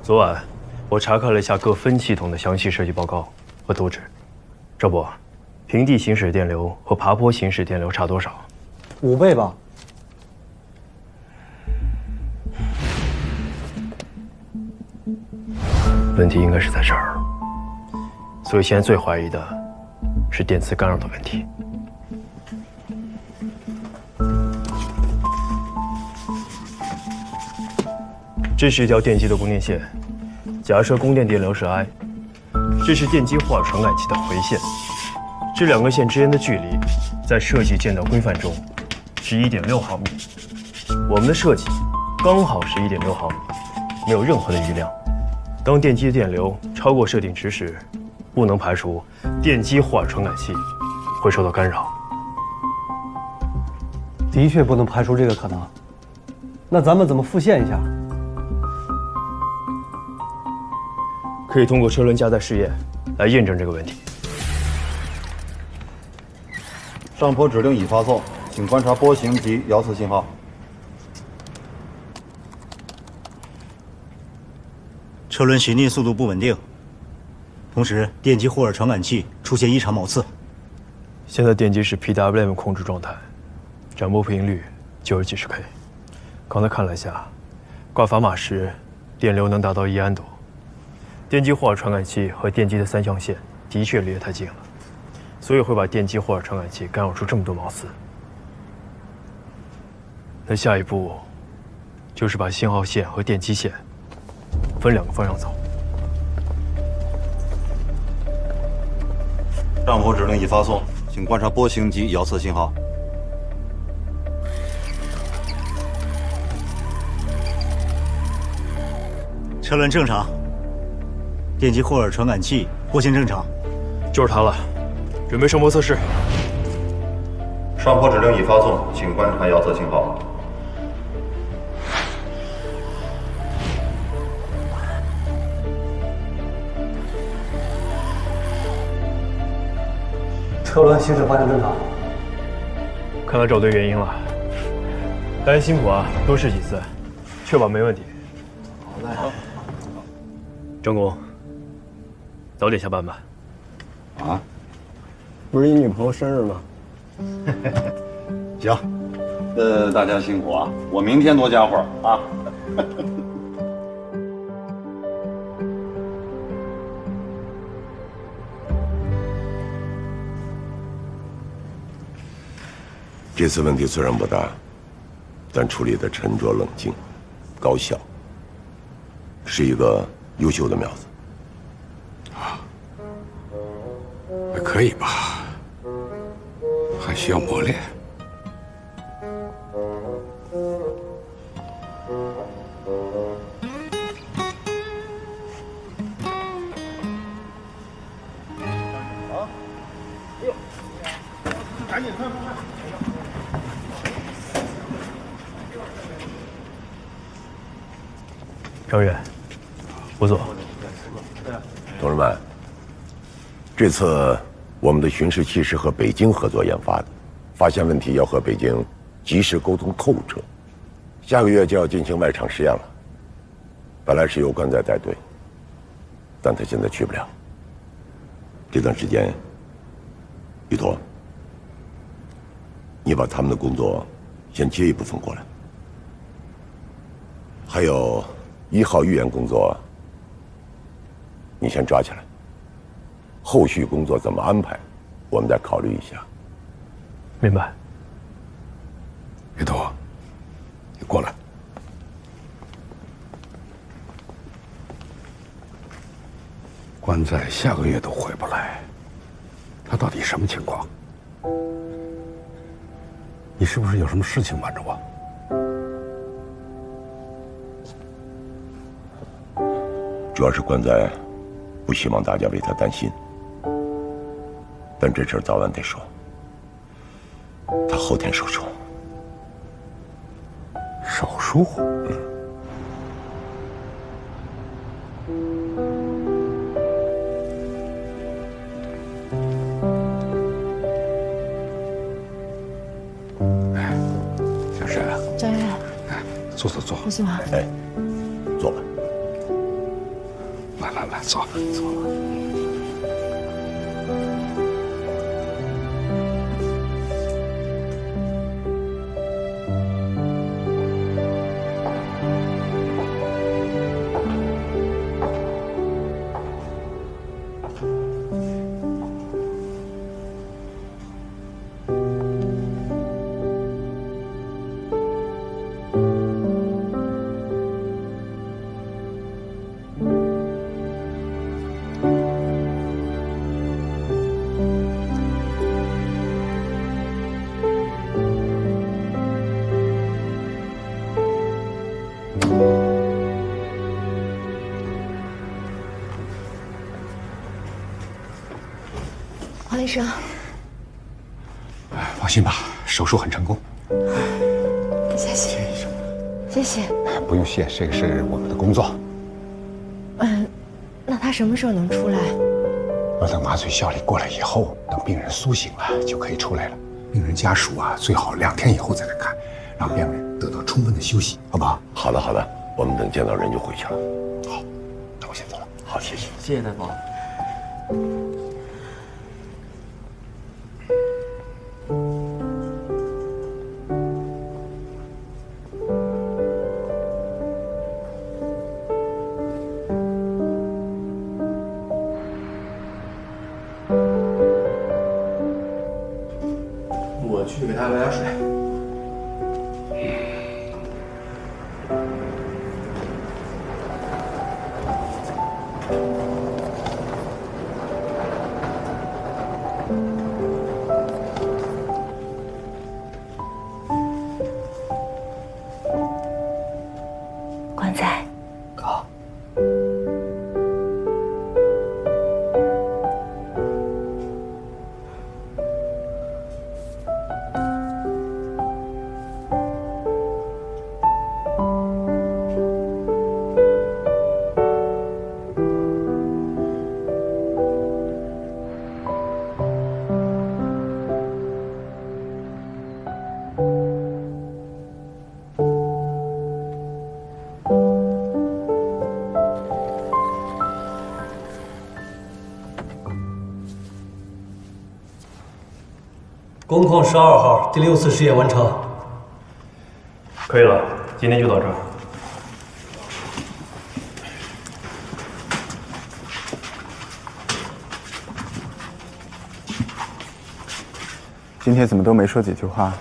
昨晚我查看了一下各分系统的详细设计报告和图纸，赵博，平地行驶电流和爬坡行驶电流差多少？5倍吧。问题应该是在这儿，所以现在最怀疑的是电磁干扰的问题。这是一条电机的供电线，假设供电电流是 I， 这是电机霍尔传感器的回线。这两个线之间的距离，在设计建造规范中是1.6毫米。我们的设计刚好是1.6毫米，没有任何的余量。当电机的电流超过设定值时，不能排除电机霍尔传感器会受到干扰。的确不能排除这个可能。那咱们怎么复现一下？可以通过车轮加载试验来验证这个问题。上坡指令已发送，请观察波形及遥测信号。车轮行进速度不稳定，同时电机霍尔传感器出现异常毛刺。现在电机是 PWM 控制状态，展波频率90几十 K。刚才看了一下，挂砝码时电流能达到1安多。电机霍尔传感器和电机的3象限的确离得太近了，所以会把电机霍尔传感器干扰出这么多毛刺。那下一步就是把信号线和电机线分2个方向走。上坡指令已发送，请观察波形及遥测信号。车轮正常，电机霍尔传感器波形正常。就是它了，准备上坡测试。上坡指令已发送，请观察遥测信号。车轮行驶方向正常。看来找对原因了，大家辛苦啊，多试几次，确保没问题。好嘞。张工，早点下班吧。啊，不是你女朋友生日吗？行，大家辛苦啊，我明天多加会儿啊。这次问题虽然不大，但处理的沉着冷静、高效，是一个优秀的苗子。还可以吧，还需要磨练。赶紧快！张远，不错。同志们，这次我们的巡视器是和北京合作研发的，发现问题要和北京及时沟通透彻。下个月就要进行外场实验了。本来是由关在带队，但他现在去不了。这段时间，于陀，你把他们的工作先接一部分过来。还有1号预研工作，你先抓起来。后续工作怎么安排，我们再考虑一下。明白。于陀，你过来。关在下个月都回不来，他到底什么情况？你是不是有什么事情瞒着我？主要是关在不希望大家为他担心，但这事儿早晚得说。他后天手术。手术？小沈，张远，坐。不行啊。哎，坐吧。来，坐。黄医生，放心吧，手术很成功。谢谢，谢谢。不用谢，这个是我们的工作。那他什么时候能出来？要等麻醉效力过了以后，等病人苏醒了就可以出来了。病人家属啊，最好2天以后再来看，让病人得到充分的休息，好不好？好的，好的，我们等见到人就回去了。好，那我先走了。好，谢谢。谢谢大夫。我去给他买点水。关仔，哥，工矿12号第6次试验完成。可以了，今天就到这儿。今天怎么都没说几句话？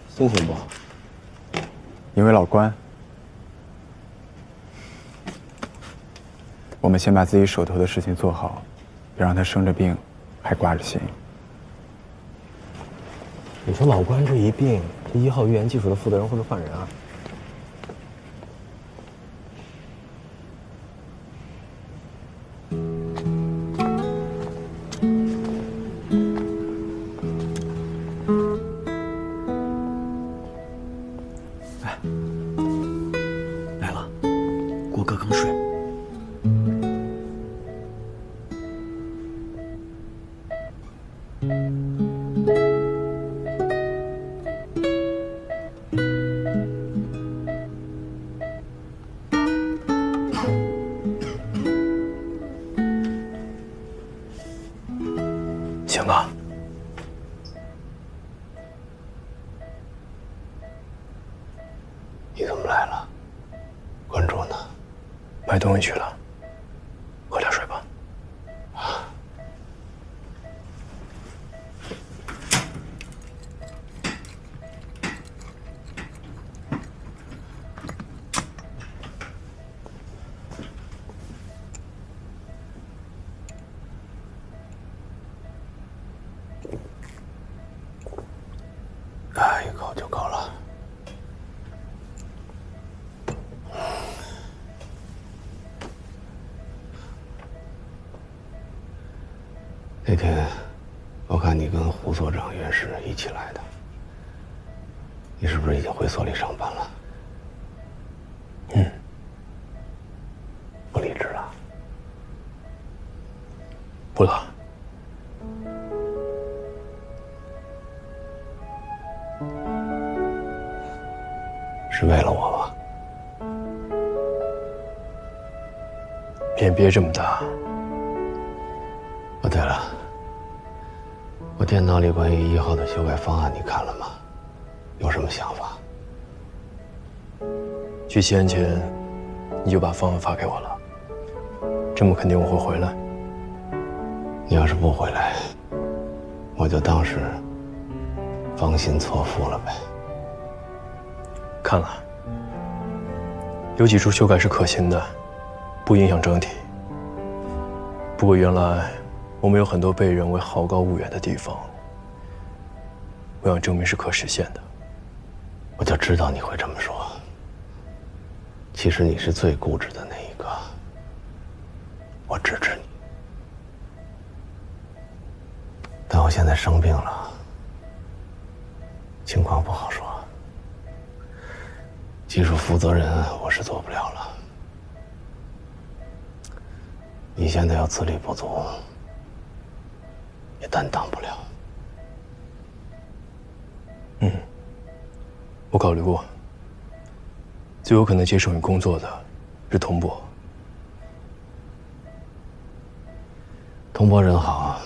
心情不好。因为老关。我们先把自己手头的事情做好，别让他生着病还挂着心。你说老关这一病，这1号预言技术的负责人会不会换人啊？来了，郭哥刚睡。行啊。你怎么来了？关注呢？买东西去了。喝点水吧。一口就够了。那天我看你跟胡所长也是一起来的，你是不是已经回所里上班了？不离职了？不了。是为了我吗？脸别这么大。哦，对了，我电脑里关于1号的修改方案你看了吗？有什么想法？去西安前，你就把方案发给我了。这么肯定我会回来？你要是不回来，我就当是芳心错付了呗。看了，有几处修改是可行的，不影响整体。不过原来我们有很多被认为好高骛远的地方，我想证明是可实现的。我就知道你会这么说。其实你是最固执的那一个，我支持你。但我现在生病了，情况不好说。技术负责人我是做不了了。你现在要资历不足，也担当不了。我考虑过，最有可能接受你工作的是童博。童博人好，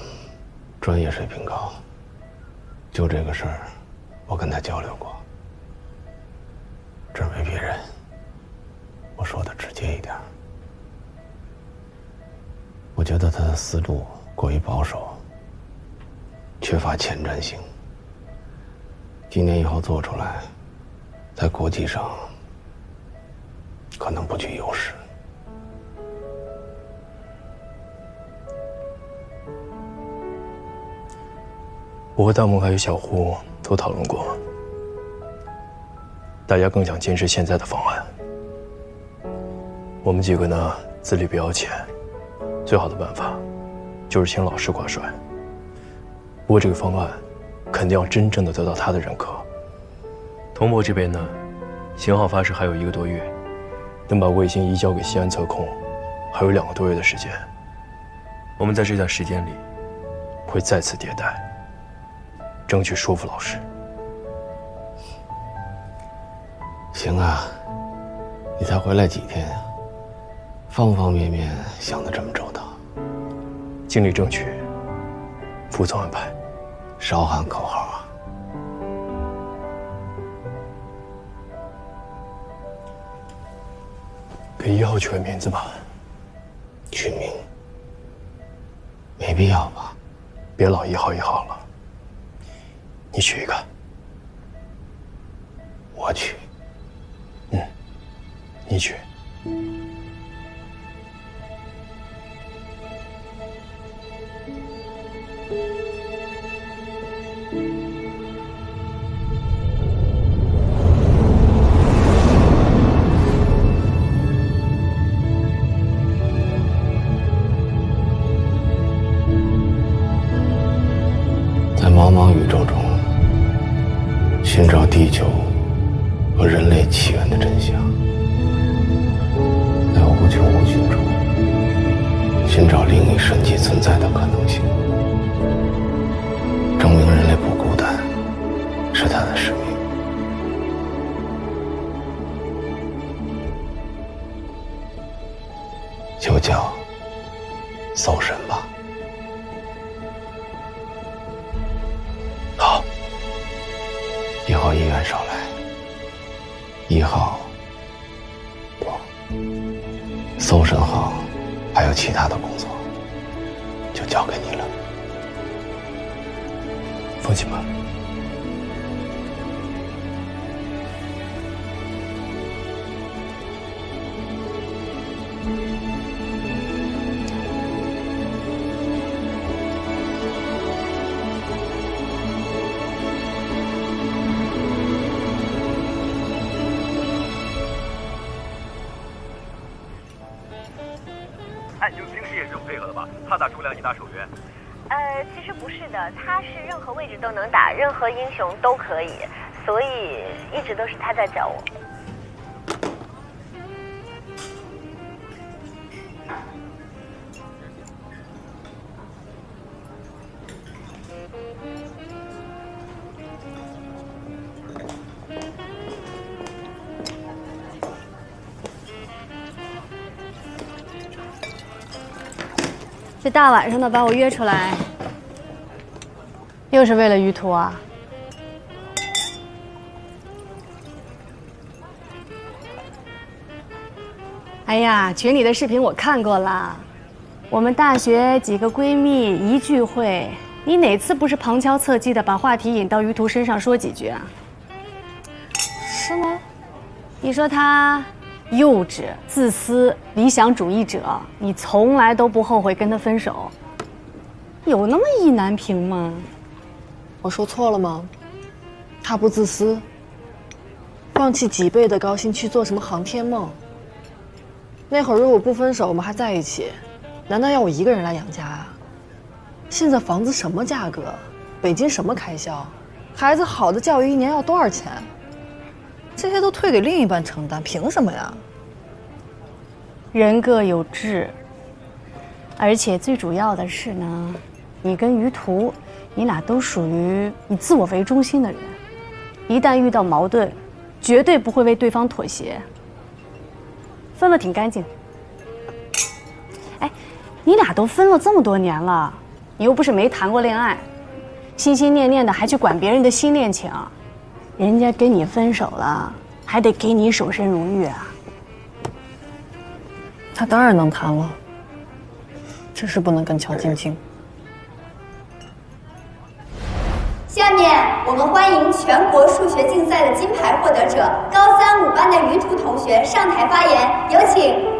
专业水平高。就这个事儿，我跟他交流过。这没别人，我说的直接一点。我觉得他的思路过于保守，缺乏前瞻性。几年以后做出来，在国际上可能不具优势。我和大梦还有小胡都讨论过，大家更想坚持现在的方案。我们几个呢，资历比较浅，最好的办法就是请老师挂帅。不过这个方案肯定要真正的得到他的认可。童博这边呢，型号发射还有1个多月，等把卫星移交给西安测控，还有2个多月的时间。我们在这段时间里会再次迭代，争取说服老师。行啊，你才回来几天呀？方方面面想得这么周到，尽力争取，服从安排。少喊口号啊！给1号取个名字吧。取名？没必要吧？别老1号1号了，你取一个。我取。你取。在茫茫宇宙中，寻找地球和人类起源的真相。在无穷无尽中，寻找另一神迹存在的可能性。证明人类不孤单，是他的使命。就叫搜神吧。好。1号医院少来。1号，不，搜神号还有其他的工作，就交给你了。放心吧。你们平时也是这么配合的吧？他打中粮，你打守约。其实不是的，他是任何位置都能打，任何英雄都可以，所以一直都是他在教我。这大晚上的把我约出来，又是为了于途啊？哎呀，群里的视频我看过了，我们大学几个闺蜜一聚会，你哪次不是旁敲侧击的把话题引到于途身上说几句啊？是吗？你说他幼稚、自私、理想主义者，你从来都不后悔跟他分手，有那么意难平吗？我说错了吗？他不自私，放弃几倍的高薪去做什么航天梦？那会儿如果不分手，我们还在一起，难道要我一个人来养家啊？现在房子什么价格？北京什么开销？孩子好的教育一年要多少钱？这些都推给另一半承担，凭什么呀？人各有志，而且最主要的是呢，你跟于途，你俩都属于以自我为中心的人，一旦遇到矛盾，绝对不会为对方妥协。分了挺干净。哎，你俩都分了这么多年了，你又不是没谈过恋爱，心心念念的还去管别人的新恋情，人家跟你分手了，还得给你守身如玉啊。他当然能谈了，只是不能跟乔晶晶。下面我们欢迎全国数学竞赛的金牌获得者高三5班的于途同学上台发言，有请。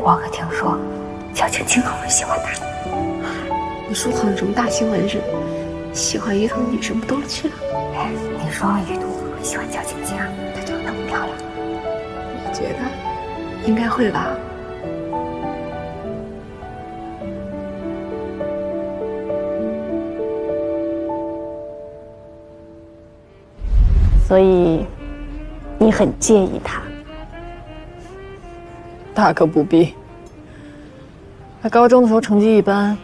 我可听说，乔晶晶很喜欢他。你说好像什么大新闻似的，喜欢于途的女生不都去了？你说于途会不会喜欢乔晶晶啊？她长得那么漂亮。我觉得应该会吧。所以，你很介意他？大可不必。他高中的时候成绩一般，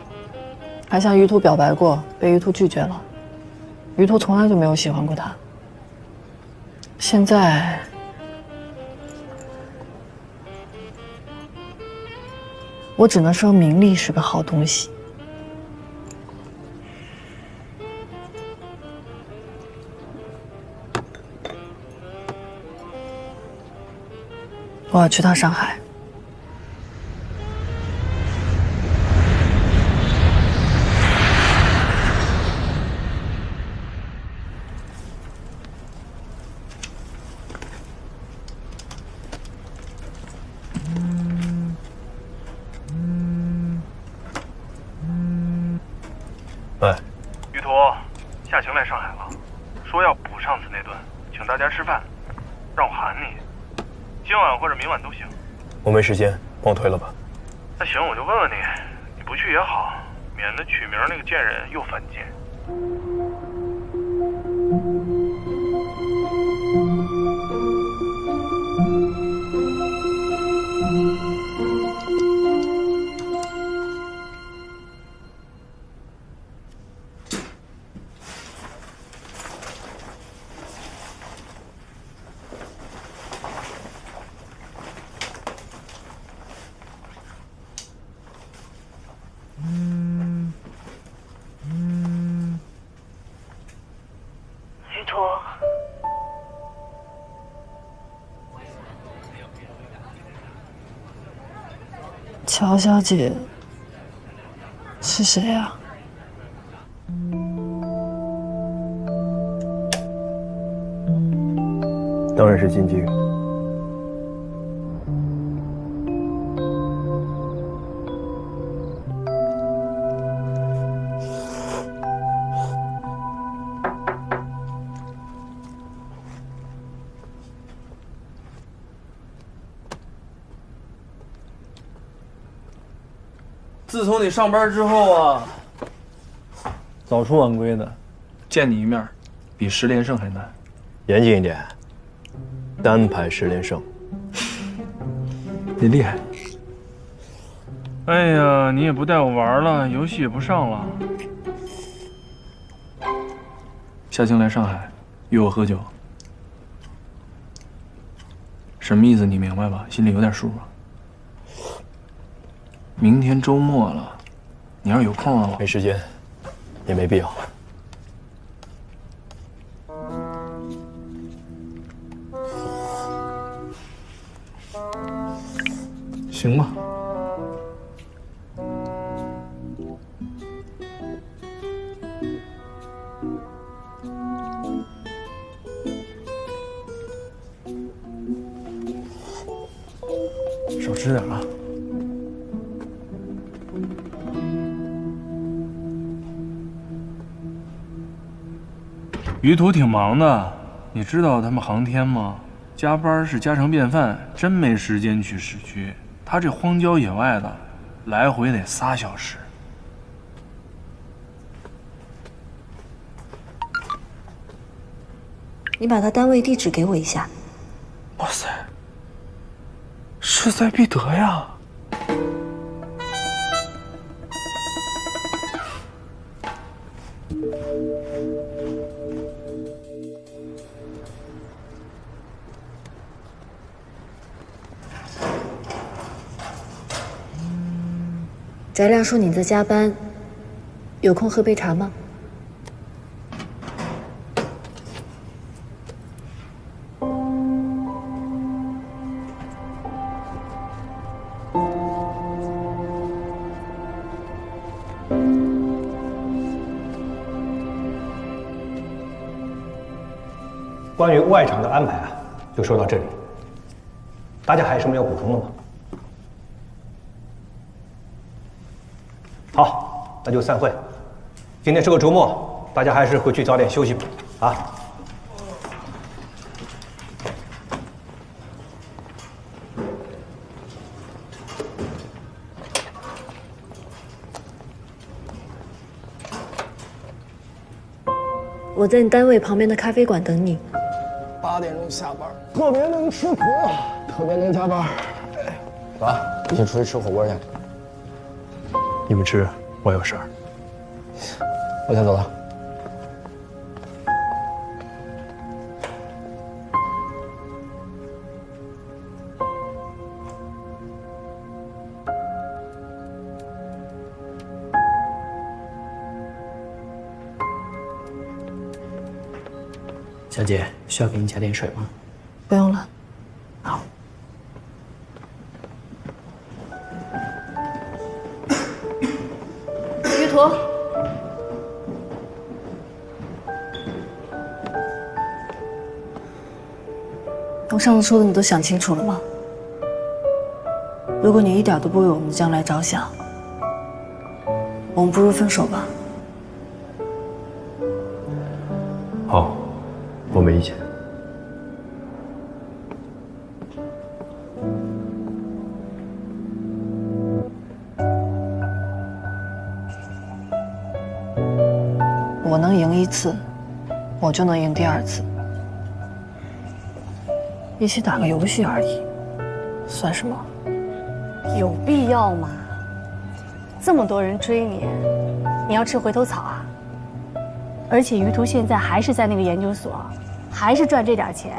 还向于途表白过，被于途拒绝了。于途从来就没有喜欢过他。现在，我只能说名利是个好东西。我要去趟上海。喂，于途，夏晴来上海了，说要补上次那顿，请大家吃饭，让我喊你，今晚或者明晚都行。我没时间，帮我推了吧。那行，我就问问你，你不去也好，免得取名那个贱人又犯贱。于途，乔小姐是谁呀？当然是金晶。自从你上班之后啊，早出晚归的，见你一面，比10连胜还难。严谨一点，单排10连胜。你厉害。哎呀，你也不带我玩了，游戏也不上了。夏晴来上海约我喝酒，什么意思？你明白吧？心里有点数吧？明天周末了，你要是有空啊，没时间，也没必要。行吧。少吃点啊。于途挺忙的，你知道他们航天吗？加班是家常便饭，真没时间去市区。他这荒郊野外的，来回得3小时。你把他单位地址给我一下。哇塞，势在必得呀！翟亮说你在加班，有空喝杯茶吗？关于外场的安排啊，就说到这里。大家还有什么要补充的吗？好，那就散会。今天是个周末，大家还是回去早点休息吧。啊。我在你单位旁边的咖啡馆等你。8点钟下班，特别能吃苦，特别能加班。走啊，一起出去吃火锅去。你们吃，我有事儿。我先走了。小姐，需要给你加点水吗？不用了。好。于途，我上次说的你都想清楚了吗？如果你一点都不为我们的将来着想，我们不如分手吧。好，我没意见。我能赢1次，我就能赢第2次。一起打个游戏而已，算什么？有必要吗？这么多人追你，你要吃回头草啊？而且于途现在还是在那个研究所，还是赚这点钱，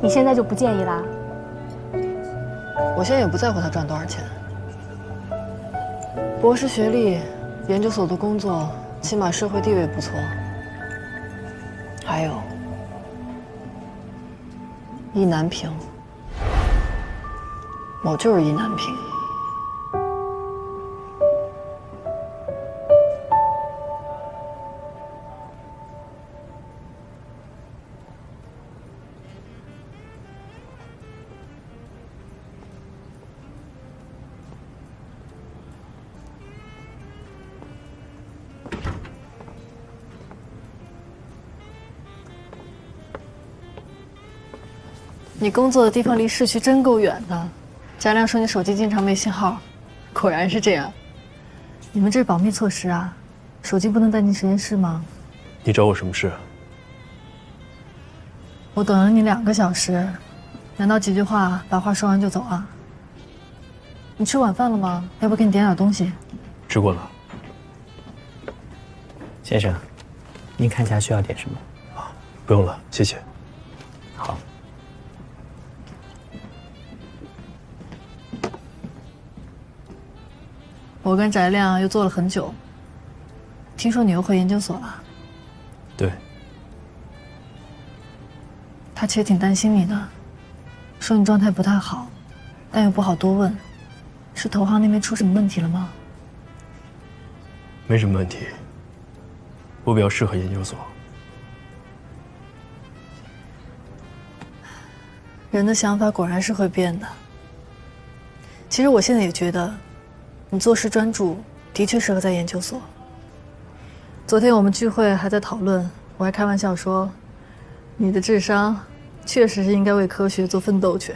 你现在就不介意啦？我现在也不在乎他赚多少钱。博士学历，研究所的工作，起码社会地位不错。还有，意难平，我就是意难平。你工作的地方离市区真够远的，翟亮说你手机经常没信号，果然是这样。你们这是保密措施啊，手机不能带进实验室吗？你找我什么事？我等了你2个小时，难道几句话把话说完就走啊？你吃晚饭了吗？要不给你点点东西？吃过了。先生，您看一下需要点什么？不用了，谢谢。好。我跟翟亮又做了很久，听说你又回研究所了。对。他其实挺担心你的，说你状态不太好，但又不好多问。是投行那边出什么问题了吗？没什么问题。我比较适合研究所。人的想法果然是会变的。其实我现在也觉得，你做事专注，的确适合在研究所。昨天我们聚会还在讨论，我还开玩笑说，你的智商确实是应该为科学做奋斗去。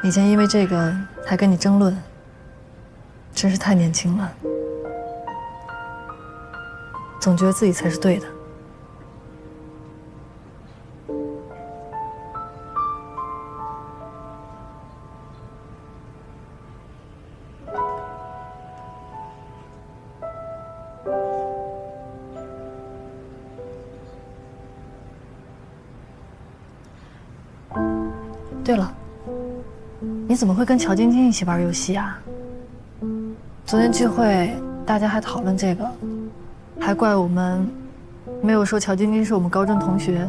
以前因为这个还跟你争论，真是太年轻了，总觉得自己才是对的。对了，你怎么会跟乔晶晶一起玩游戏啊？昨天聚会大家还讨论这个，还怪我们没有说乔晶晶是我们高中同学。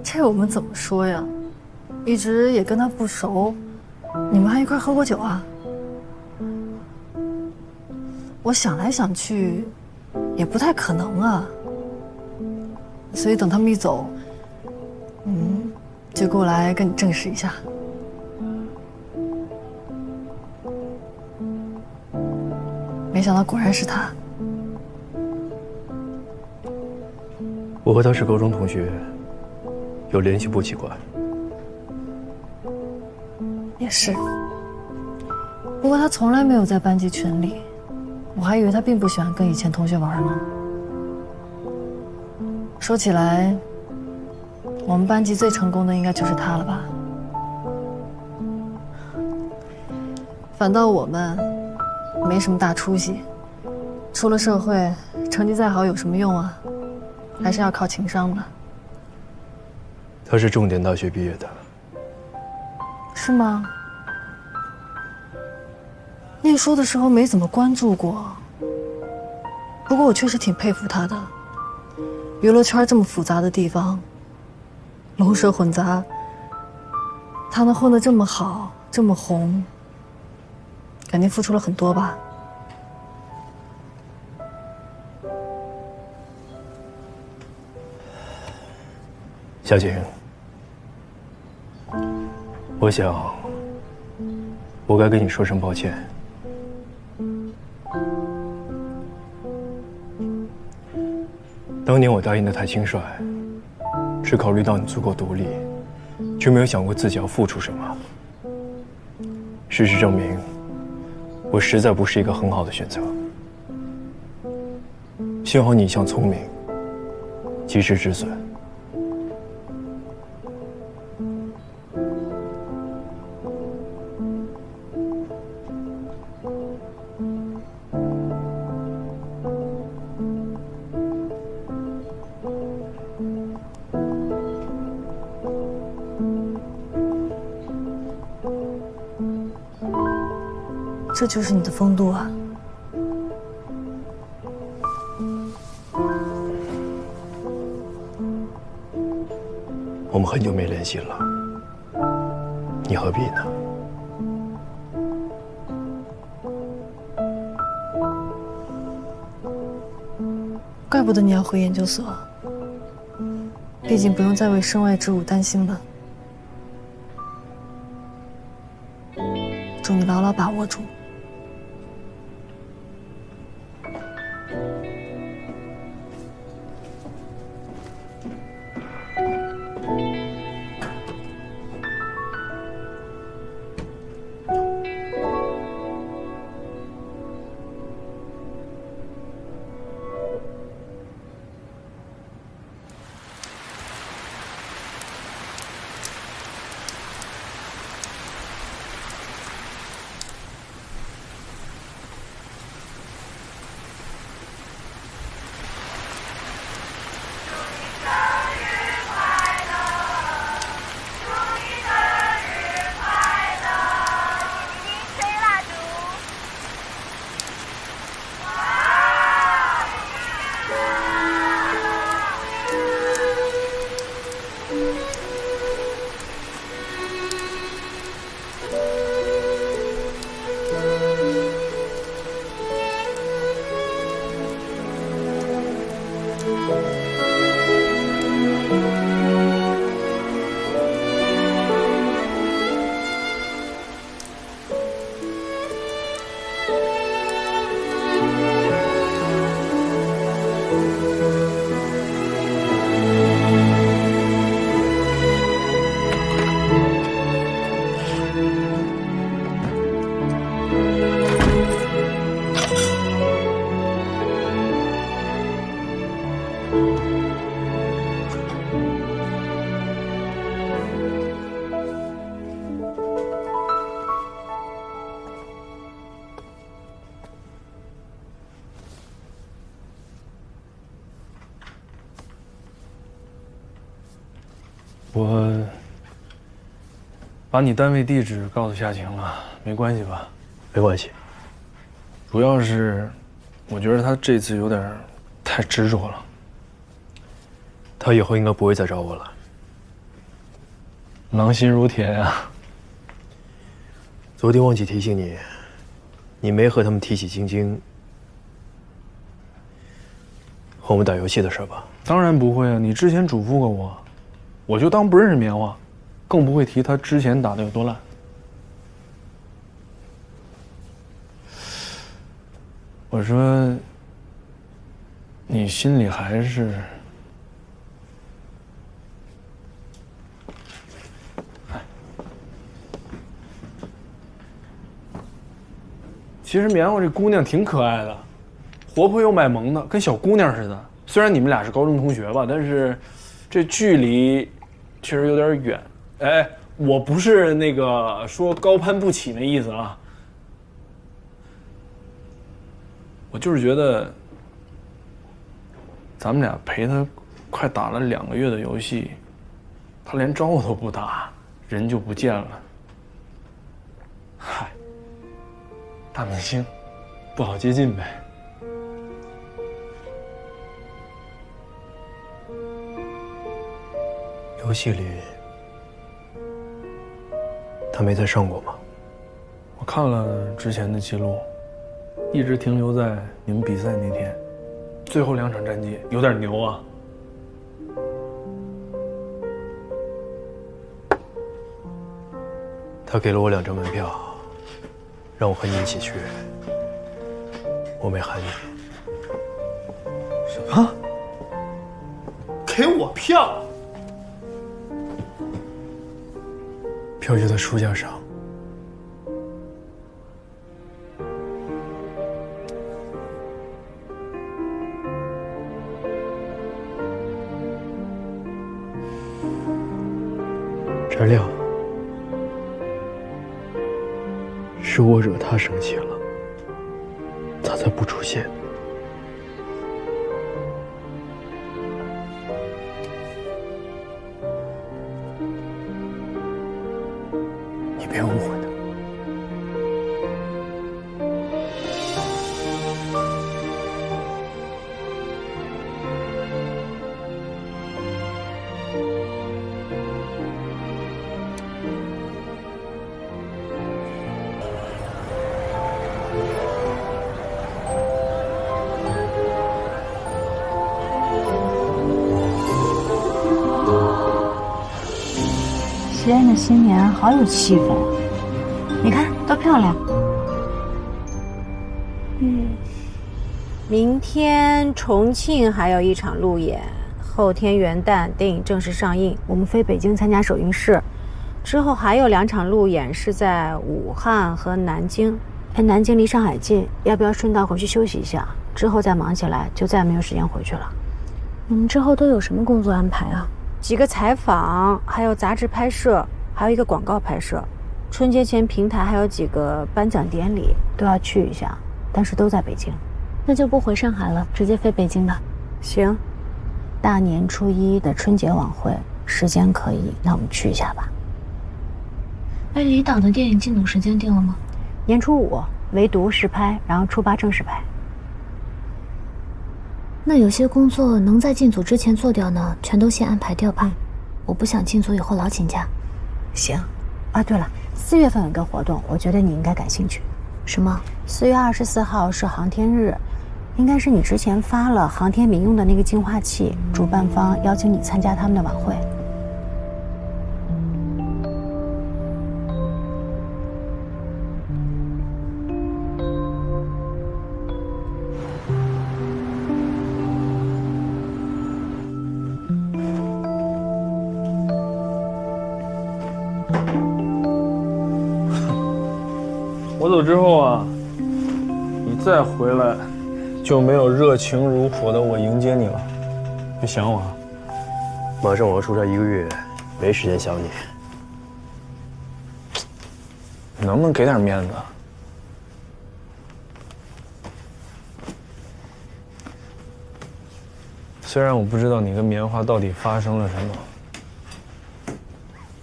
这我们怎么说呀？一直也跟她不熟，你们还一块喝过酒啊？我想来想去，也不太可能啊。所以等他们一走，就过来跟你证实一下。没想到果然是他。我和他是高中同学，有联系不奇怪。也是。不过他从来没有在班级群里，我还以为他并不喜欢跟以前同学玩呢。说起来，我们班级最成功的应该就是他了吧？反倒我们没什么大出息，出了社会，成绩再好有什么用啊？还是要靠情商的。他是重点大学毕业的。是吗？念书的时候没怎么关注过，不过我确实挺佩服他的。娱乐圈这么复杂的地方，龙蛇混杂，他能混得这么好，这么红，肯定付出了很多吧？夏晴，我想，我该跟你说声抱歉。当年我答应的太轻率，只考虑到你足够独立，却没有想过自己要付出什么。事实证明，我实在不是一个很好的选择。幸好你一向聪明，及时止损。这就是你的风度啊！我们很久没联系了，你何必呢？怪不得你要回研究所，毕竟不用再为身外之物担心了。祝你牢牢把握住。我把你单位地址告诉夏晴了，没关系吧？没关系。主要是，我觉得他这次有点太执着了。他以后应该不会再找我了。狼心如铁呀！昨天忘记提醒你，你没和他们提起晶晶和我们打游戏的事吧？当然不会啊！你之前嘱咐过我，我就当不认识棉花，更不会提他之前打的有多烂。我说，你心里还是……其实棉花这姑娘挺可爱的，活泼又卖萌的，跟小姑娘似的。虽然你们俩是高中同学吧，但是这距离确实有点远。哎，我不是那个说高攀不起那意思啊，我就是觉得咱们俩陪他快打了2个月的游戏，他连招呼都不打，人就不见了。嗨，大明星不好接近呗。游戏里他没再上过吗？我看了之前的记录，一直停留在你们比赛那天，最后2场战绩有点牛啊。他给了我2张门票，让我和你一起去。我没喊你。什么？给我票？票就在书架上。翟亮，是我惹他生气了，他才不出现。你别误会他。西安的新年好有气氛，你看多漂亮。明天重庆还有1场路演，后天元旦电影正式上映，我们飞北京参加首映式，之后还有2场路演是在武汉和南京。南京离上海近，要不要顺道回去休息一下？之后再忙起来就再没有时间回去了。你们之后都有什么工作安排啊？几个采访，还有杂志拍摄，还有一个广告拍摄。春节前平台还有几个颁奖典礼都要去一下，但是都在北京。那就不回上海了，直接飞北京吧。行。大年初1的春节晚会，时间可以，那我们去一下吧。哎，离岛的电影进组时间定了吗？年初5唯独试拍，然后初8正式拍。那有些工作能在进组之前做掉呢，全都先安排调派。我不想进组以后老请假。行。啊，对了，4月份有个活动，我觉得你应该感兴趣。什么？4月24号是航天日，应该是你之前发了航天民用的那个净化器，主办方邀请你参加他们的晚会。走之后啊，你再回来，就没有热情如火的我迎接你了。别想我啊！马上我要出差1个月，没时间想你。能不能给点面子？虽然我不知道你跟棉花到底发生了什么，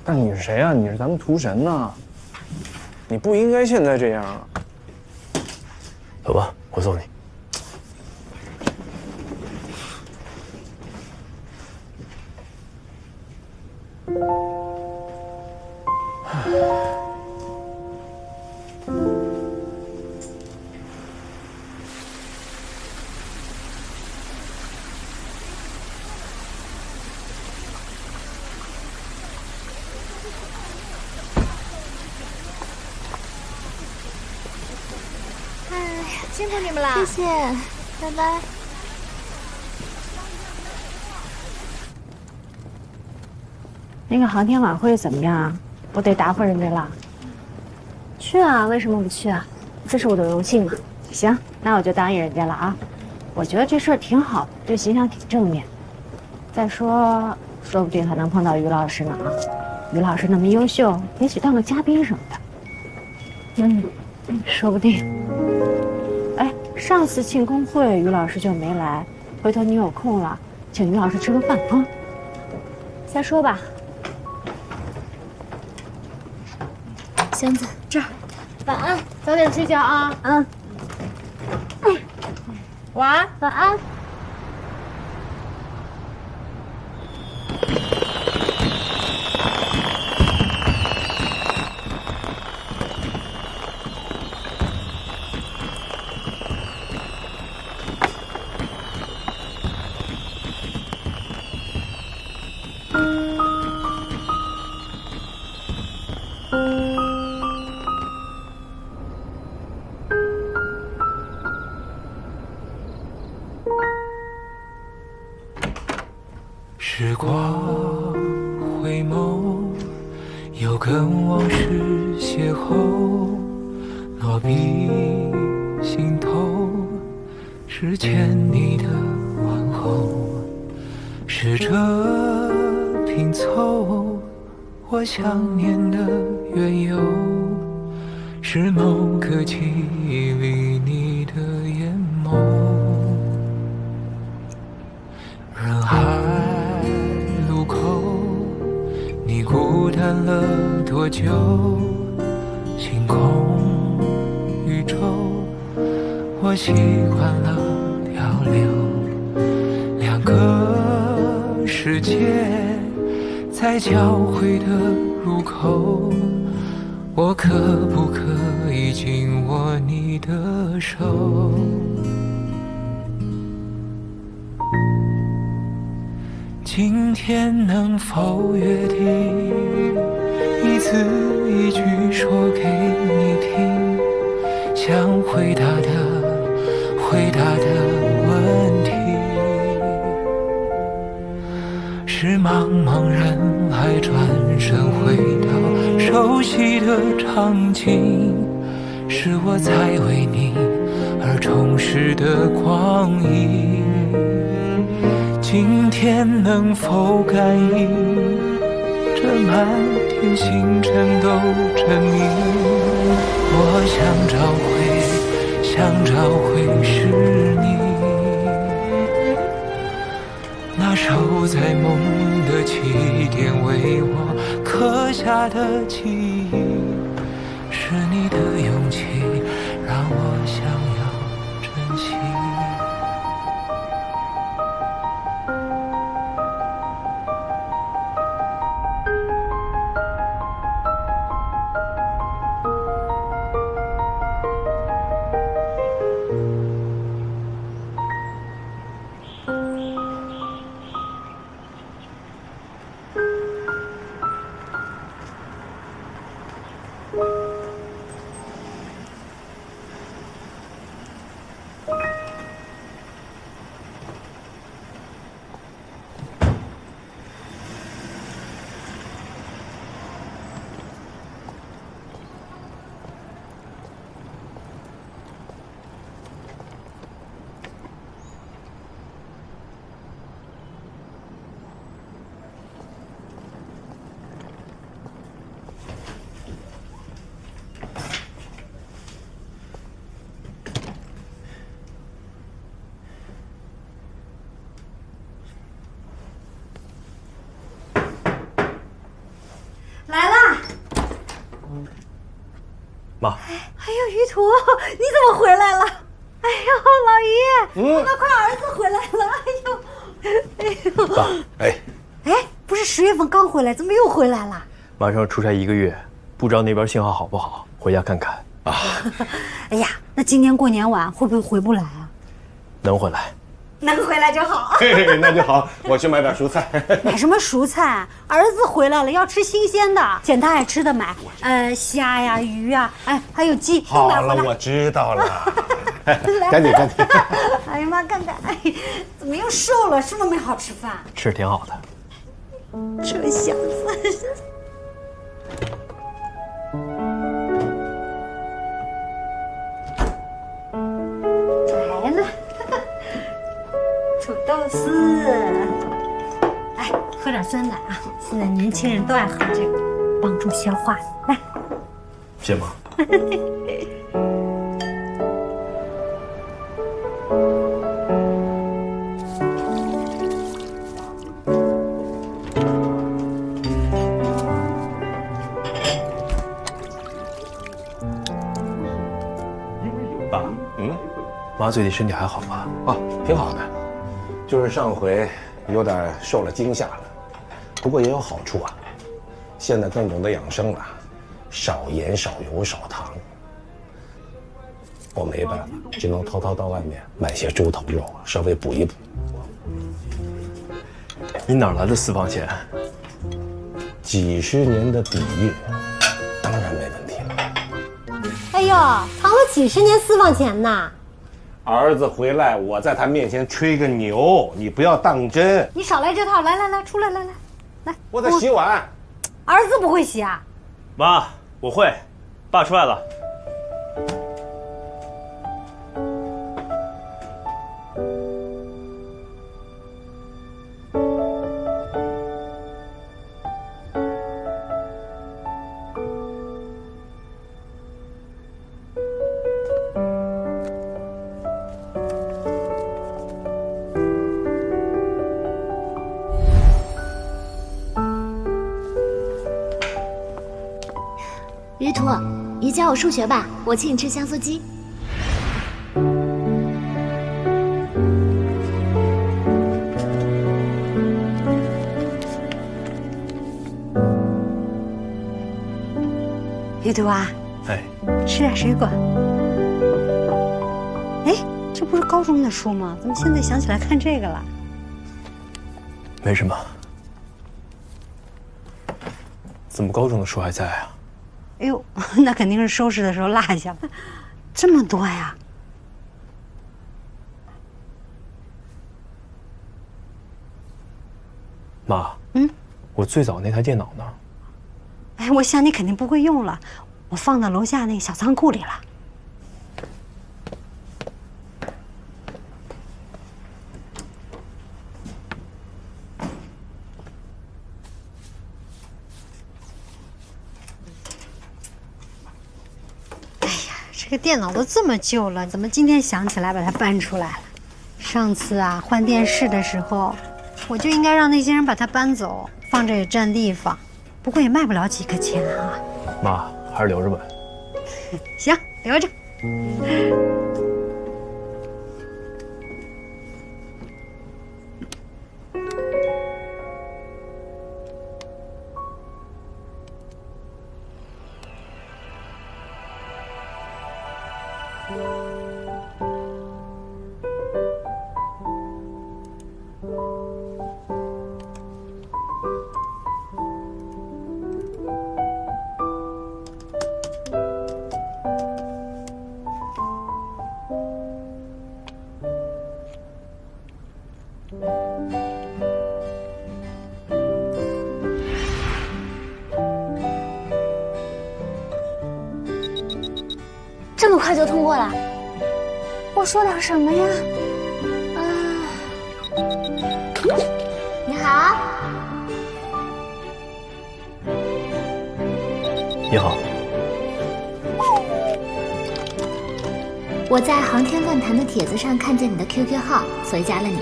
但你是谁啊？你是咱们屠神呐！你不应该现在这样啊！走吧，我送你。辛苦你们了，谢谢，拜拜。那个航天晚会怎么样？我得答复人家了。去啊，为什么不去啊？这是我的荣幸嘛。行，那我就答应人家了啊。我觉得这事儿挺好的，对形象挺正面。再说，说不定还能碰到于老师呢啊。于老师那么优秀，也许当个嘉宾什么的。说不定。哎，上次庆功会于老师就没来，回头你有空了，请于老师吃个饭啊。再说吧。箱子这儿，晚安，早点睡觉啊。晚安，晚安。时光回眸，又跟往事邂逅，落笔心头，是欠你的问候，试着拼凑我想念的缘由，是某个记忆里你的眼眸，人海路口，你孤单了多久？星空宇宙，我习惯了漂流，两个世界在交汇的入口，我可不可以紧握你的手？今天能否约定，一字一句说给你听，想回答的问题，是茫茫人海转身回到熟悉的场景，是我在为你而充实的光阴。今天能否感应，这满天星辰都证明，我想找回是你，那守在梦的起点为我刻下的记忆，是你的勇气让我想要珍惜。妈，哎呦，于途，你怎么回来了？哎呦，老爷，我们快儿子回来了！哎呦，爸，哎，不是10月份刚回来，怎么又回来了？马上出差1个月，不知道那边信号好不好，回家看看。啊，哎呀，那今年过年晚会不会回不来啊？能回来。能回来就好。嘿，那就好，我去买点蔬菜。买什么蔬菜？儿子回来了，要吃新鲜的，捡他爱吃的买。虾呀、鱼呀，哎，还有鸡，都买回来。好了，我知道了。赶紧。哎呀妈，看看，哎，怎么又瘦了？是不是没好吃饭？吃挺好的。这小子。来了，土豆丝。哎，喝点酸奶啊！现在年轻人都爱喝这个，帮助消化。来，谢妈。爸，妈最近身体还好吧？啊，挺好的，就是上回有点受了惊吓了，不过也有好处啊。现在更懂得养生了，少盐、少油、少糖。我没办法，只能偷偷到外面买些猪头肉，稍微补一补。你哪来的私房钱？几十年的底蕴，当然没问题了。哎呦，藏了几十年私房钱呢！儿子回来，我在他面前吹个牛，你不要当真。你少来这套，来，出来，来。我在洗碗。儿子不会洗啊？妈，我会。爸出来了。于途，你教我数学吧，我请你吃香酥鸡。于途啊，吃点水果。哎，这不是高中的书吗？怎么现在想起来看这个了？没什么。怎么高中的书还在啊？哎呦，那肯定是收拾的时候落下了，这么多呀！妈，我最早那台电脑呢？哎，我想你肯定不会用了，我放到楼下那个小仓库里了。这电脑都这么旧了，怎么今天想起来把它搬出来了？上次啊换电视的时候，我就应该让那些人把它搬走，放着也占地方，不过也卖不了几个钱啊。妈，还是留着吧。行，留着。这么快就通过了？我说点什么呀？你好。你好。我在航天论坛的帖子上看见你的 QQ 号，所以加了你。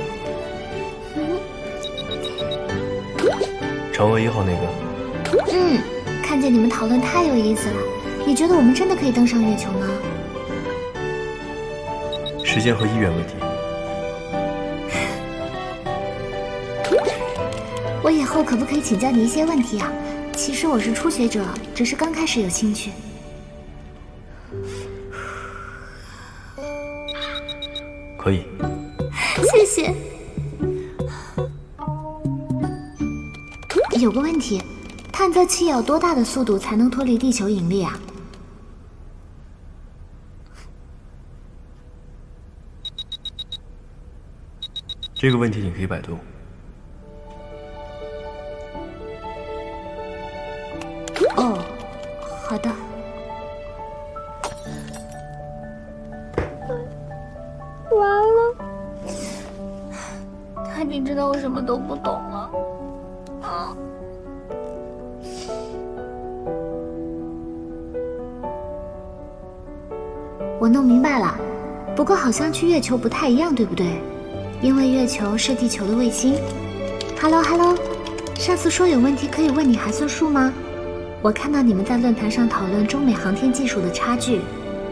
嫦娥1号那个？看见你们讨论太有意思了。你觉得我们真的可以登上月球吗？时间和意愿问题。我以后可不可以请教你一些问题啊？其实我是初学者，只是刚开始有兴趣。可以。谢谢。有个问题，探测器要有多大的速度才能脱离地球引力啊？这个问题你可以百度。哦，好的。完了，他已经知道我什么都不懂了。啊！我弄明白了，不过好像去月球不太一样，对不对？因为月球是地球的卫星。Hello， 上次说有问题可以问你还算数吗？我看到你们在论坛上讨论中美航天技术的差距，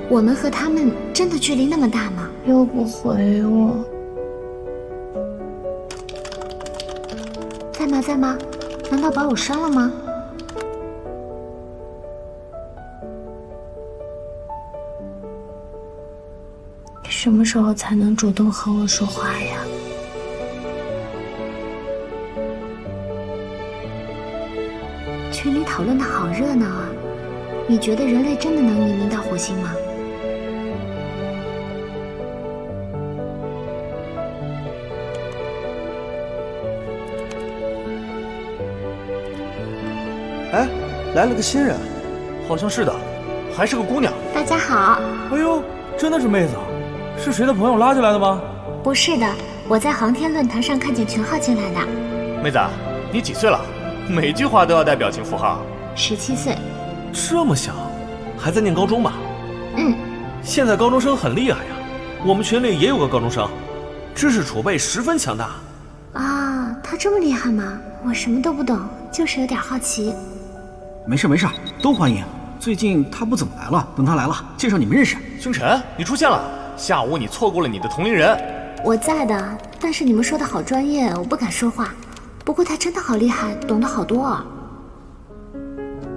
我们和他们真的距离那么大吗？又不回我。在吗？在吗？难道把我删了吗？什么时候才能主动和我说话呀？群里讨论的好热闹啊！你觉得人类真的能移民到火星吗？哎，来了个新人，好像是的，还是个姑娘。大家好。哎呦，真的是妹子，是谁的朋友拉进来的吗？不是的，我在航天论坛上看见群号进来的。妹子，你几岁了？每句话都要带表情符号。17岁。这么小，还在念高中吧？嗯。现在高中生很厉害呀，我们群里也有个高中生，知识储备十分强大。啊，他这么厉害吗？我什么都不懂，就是有点好奇。没事没事，都欢迎。最近他不怎么来了，等他来了，介绍你们认识。星辰，你出现了。下午你错过了你的同龄人。我在的，但是你们说的好专业，我不敢说话。不过他真的好厉害，懂得好多啊。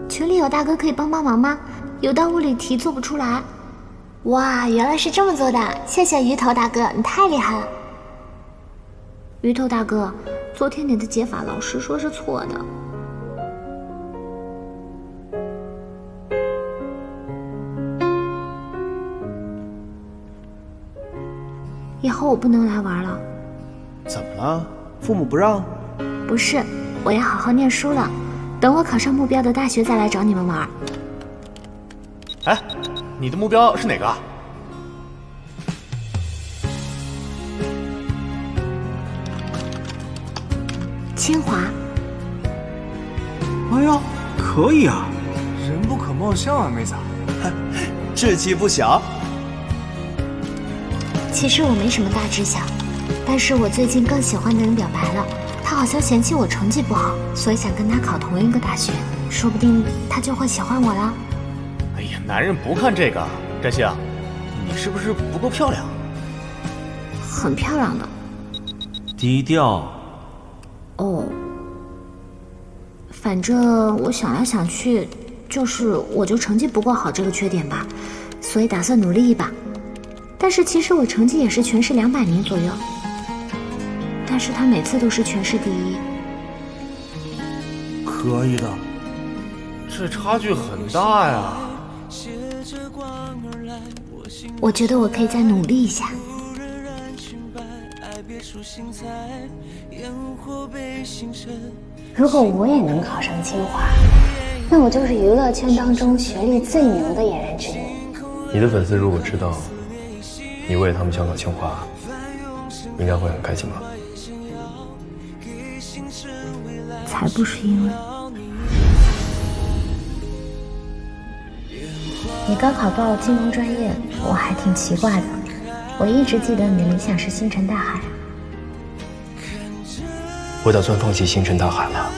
群里有大哥可以帮忙吗？有道物理题做不出来。哇，原来是这么做的，谢谢鱼头大哥，你太厉害了。鱼头大哥，昨天你的解法老师说是错的。以后我不能来玩了。怎么了？父母不让？不是，我要好好念书了，等我考上目标的大学再来找你们玩。哎，你的目标是哪个？清华。哎呀，可以啊！人不可貌相啊，妹子，志气不小。其实我没什么大志向，但是我最近更喜欢的人表白了，他好像嫌弃我成绩不好，所以想跟他考同一个大学，说不定他就会喜欢我了。哎呀，男人不看这个。占星，你是不是不够漂亮？很漂亮的。低调。哦，反正我想来想去，我就成绩不够好这个缺点吧，所以打算努力一把。但是其实我成绩也是全市200名左右，但是他每次都是全市第一。可以的，这差距很大呀。我觉得我可以再努力一下。如果我也能考上清华，那我就是娱乐圈当中学历最牛的演员之一。你的粉丝如果知道你为了他们想考清华，应该会很开心吧？才不是因为。你高考报金融专业，我还挺奇怪的。我一直记得你的理想是星辰大海。我打算放弃星辰大海了。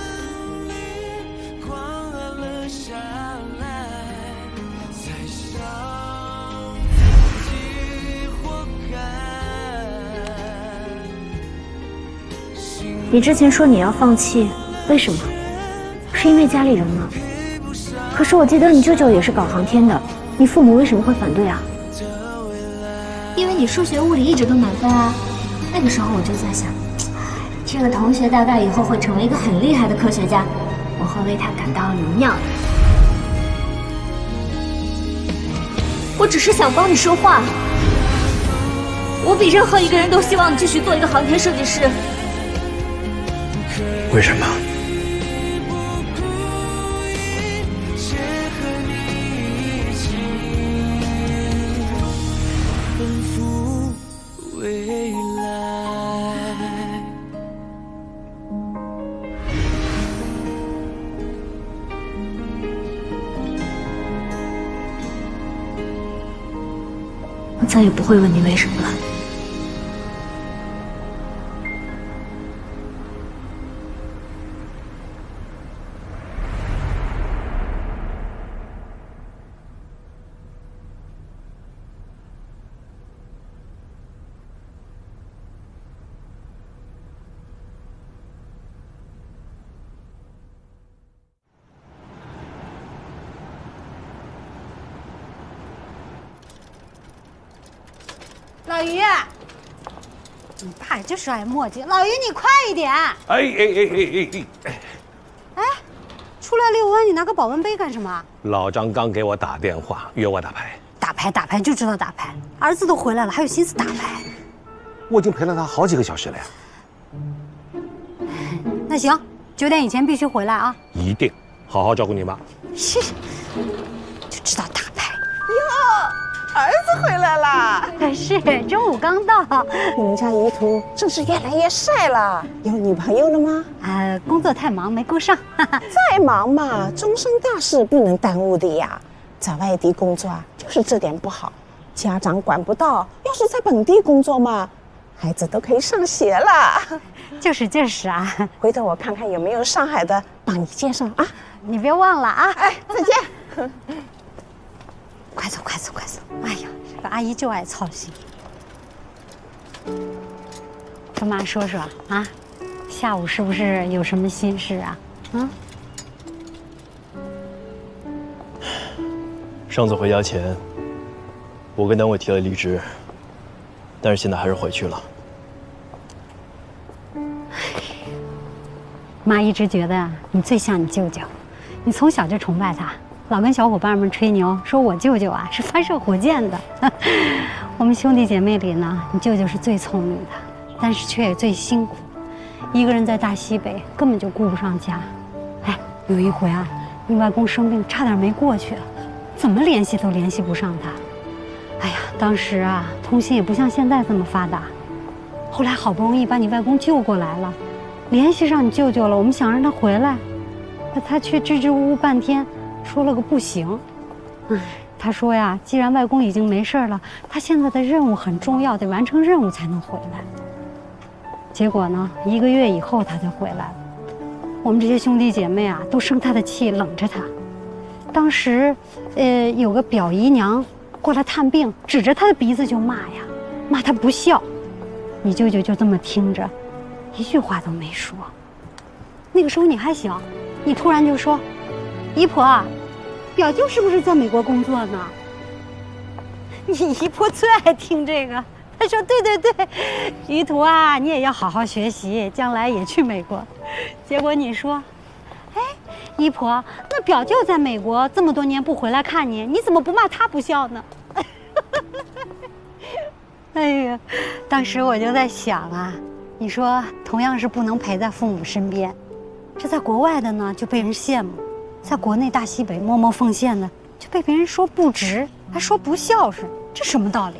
你之前说你要放弃，为什么？是因为家里人吗？可是我记得你舅舅也是搞航天的，你父母为什么会反对啊？因为你数学物理一直都满分啊。那个时候我就在想，这个同学大概以后会成为一个很厉害的科学家，我会为他感到荣耀的。我只是想帮你说话，我比任何一个人都希望你继续做一个航天设计师。为什么？我再也不会问你为什么了。老于，你爸就是爱磨叽。老于，你快一点！哎，出来遛弯，你拿个保温杯干什么？老张刚给我打电话，约我打牌。打牌就知道打牌，儿子都回来了，还有心思打牌？我已经陪了他好几个小时了呀。那行，9点以前必须回来啊！一定，好好照顾你妈。是，就知道打牌。哟，儿子回来啦！是，中午刚到。你们家怡图真是越来越帅了，有女朋友了吗？工作太忙没顾上。再忙嘛，终身大事不能耽误的呀。在外地工作啊，就是这点不好，家长管不到。要是在本地工作嘛，孩子都可以上学了。就是啊，回头我看看有没有上海的，帮你介绍啊。你别忘了啊！哎，再见。快走！哎呀，这个阿姨就爱操心。跟妈说说啊，下午是不是有什么心事啊？上次回家前，我跟单位提了离职，但是现在还是回去了。妈一直觉得你最像你舅舅，你从小就崇拜他，老跟小伙伴们吹牛，说我舅舅啊是发射火箭的。我们兄弟姐妹里呢，你舅舅是最聪明的，但是却也最辛苦，一个人在大西北根本就顾不上家。哎，有一回啊，你外公生病，差点没过去，怎么联系都联系不上他。哎呀，当时啊，通信也不像现在这么发达。后来好不容易把你外公救过来了，联系上你舅舅了，我们想让他回来，他却支支吾吾半天，说了个不行。他说呀，既然外公已经没事了，他现在的任务很重要，得完成任务才能回来。结果呢，1个月以后他才回来了。我们这些兄弟姐妹啊，都生他的气，冷着他。当时，有个表姨娘过来探病，指着他的鼻子就骂呀，骂他不孝。你舅舅就这么听着，一句话都没说。那个时候你还小，你突然就说：“姨婆，表舅是不是在美国工作呢？”你姨婆最爱听这个，她说：“对，于途啊，你也要好好学习，将来也去美国。”结果你说：“哎，姨婆，那表舅在美国这么多年不回来看你，你怎么不骂他不孝呢？”哎呀，当时我就在想啊，你说同样是不能陪在父母身边，这在国外的呢就被人羡慕，在国内大西北默默奉献的就被别人说不值，还说不孝顺，这什么道理？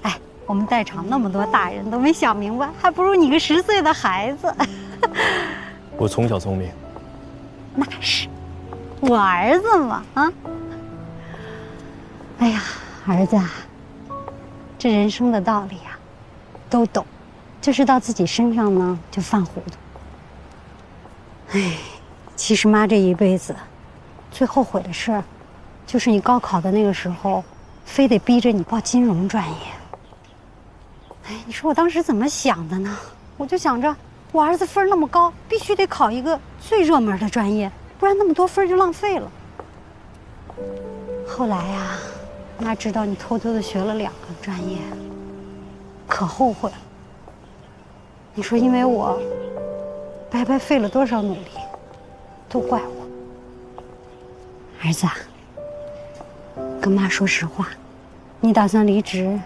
哎，我们在场那么多大人都没想明白，还不如你个10岁的孩子。我从小聪明，那是我儿子嘛啊！哎呀，儿子啊，这人生的道理啊，都懂，就是到自己身上呢就犯糊涂。哎，其实妈这一辈子最后悔的事儿，就是你高考的那个时候，非得逼着你报金融专业。哎，你说我当时怎么想的呢？我就想着，我儿子分那么高，必须得考一个最热门的专业，不然那么多分就浪费了。后来呀，妈知道你偷偷的学了2个专业，可后悔了。你说因为我白白费了多少努力，都怪我。儿子啊，跟妈说实话，你打算离职，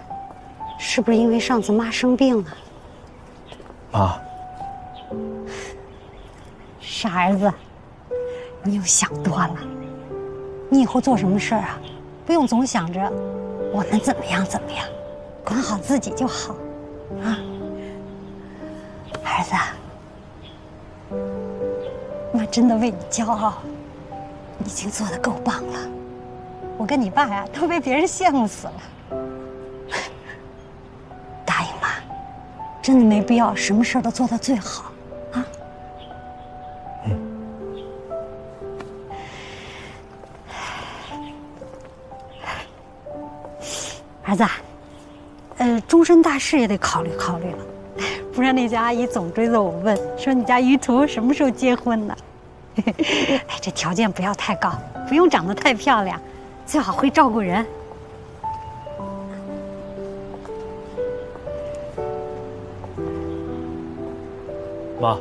是不是因为上次妈生病了？妈，傻儿子，你又想多了。你以后做什么事儿啊，不用总想着我们怎么样怎么样，管好自己就好，啊。儿子，妈真的为你骄傲，你已经做得够棒了。我跟你爸呀，都被别人羡慕死了。答应妈，真的没必要什么事儿都做到最好，啊。儿子，终身大事也得考虑考虑了。不然那家阿姨总追着我问，说你家于途什么时候结婚呢？哎，这条件不要太高，不用长得太漂亮，最好会照顾人。妈，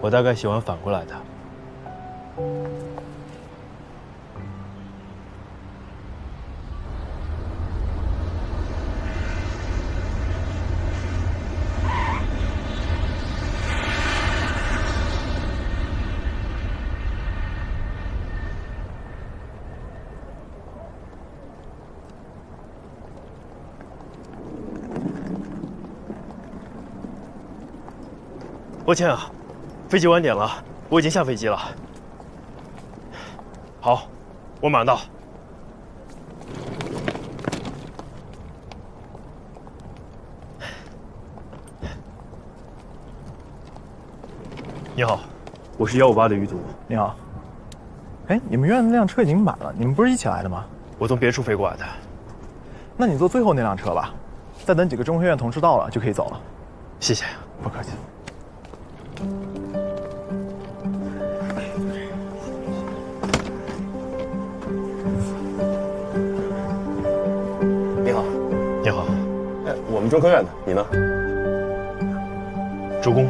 我大概喜欢反过来的。抱歉啊，飞机晚点了，我已经下飞机了。好，我马上到。你好，我是158的于途。你好。哎，你们院那辆车已经满了，你们不是一起来的吗？我从别处飞过来的。那你坐最后那辆车吧，再等几个中科院同事到了就可以走了。谢谢。不客气。你好。你好。哎，我们中科院的，你呢？周工。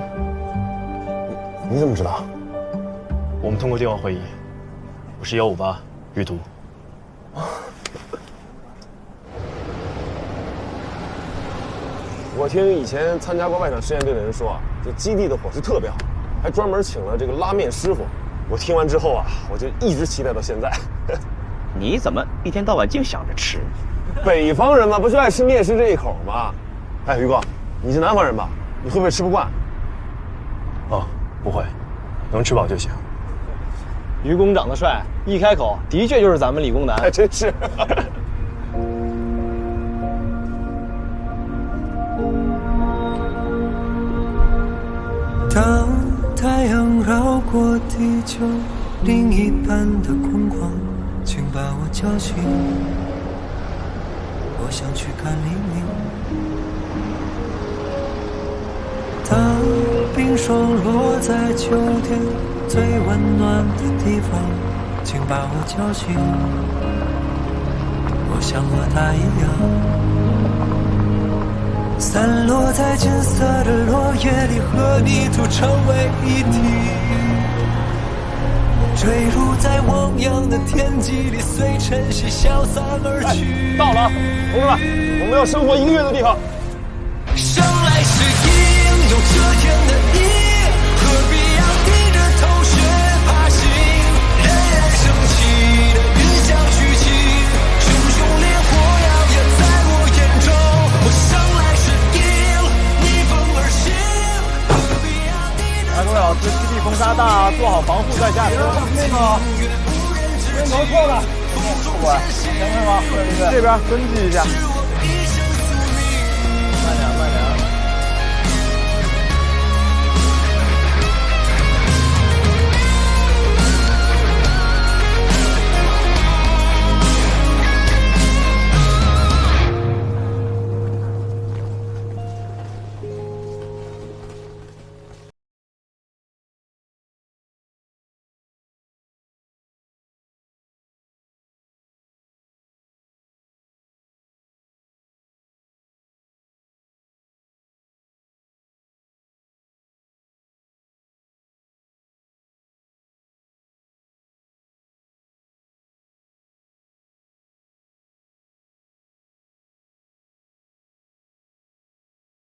你怎么知道？我们通过电话会议。我是158于途。我听以前参加过外场实验队的人说啊，这基地的伙食特别好，还专门请了这个拉面师傅。我听完之后啊，我就一直期待到现在。你怎么一天到晚净想着吃？北方人嘛，不就爱吃面食这一口吗？哎，于哥，你是南方人吧？你会不会吃不惯？哦，不会，能吃饱就行。于工长得帅，一开口的确就是咱们理工男，还真是。当太阳绕过地球另一半的空旷，请把我叫醒，我想去看黎明。当冰霜落在秋天最温暖的地方，请把我叫醒，我像和他一样，散落在金色的落叶里，和泥土成为一体，坠入在汪洋的天际里，随晨曦消散而去。到了，同志们，我们要生活1个月的地方。生来是应有这天的你，何必要低着头学爬行？冉冉升起的云想聚集，熊熊烈火燎原在我眼中。我生来是应逆风而行，何必要低着头。来，各位老师，基地风沙大，做好防护再下车。那个人头错了，过来，前面吗？对，这边登记一下。